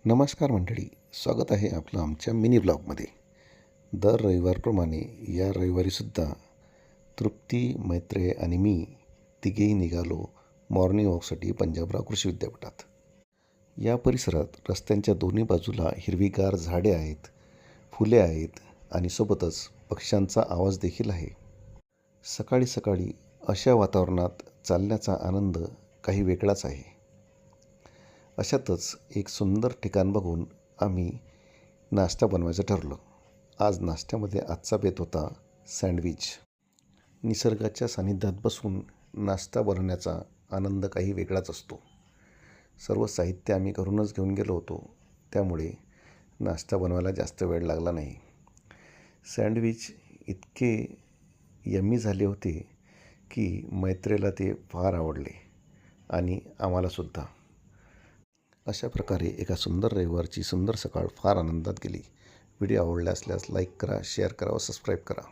नमस्कार मंडळी, स्वागत आहे आपलं आमच्या मिनी ब्लॉगमध्ये. दर रविवारप्रमाणे या रविवारीसुद्धा तृप्ती, मैत्रेय आणि मी तिघेही निघालो मॉर्निंग वॉकसाठी पंजाबराव कृषी विद्यापीठात. या परिसरात रस्त्यांच्या दोन्ही बाजूला हिरवीगार झाडे आहेत, फुले आहेत आणि सोबतच पक्ष्यांचा आवाज देखील आहे. सकाळी सकाळी अशा वातावरणात चालण्याचा आनंद काही वेगळाच आहे. अशातच एक सुंदर ठिकाण बघून आम्ही नाश्ता बनवायचं ठरलं. आज नाश्त्यामध्ये आजचा बेत होता सँडविच. निसर्गाच्या सानिध्यात बसून नाश्ता बनवण्याचा आनंद काही वेगळाच असतो. सर्व साहित्य आम्ही घरूनच घेऊन गेलो होतो, त्यामुळे नाश्ता बनवायला जास्त वेळ लागला नाही. सँडविच इतके यम्मी झाले होते की मैत्रेला ते फार आवडले आणि आम्हालासुद्धा. अशा प्रकारे एका सुंदर रविवारची सुंदर सकाळ फार आनंदात गेली. व्हिडिओ आवडला असल्यास लाईक करा, शेअर करा व सबस्क्राईब करा.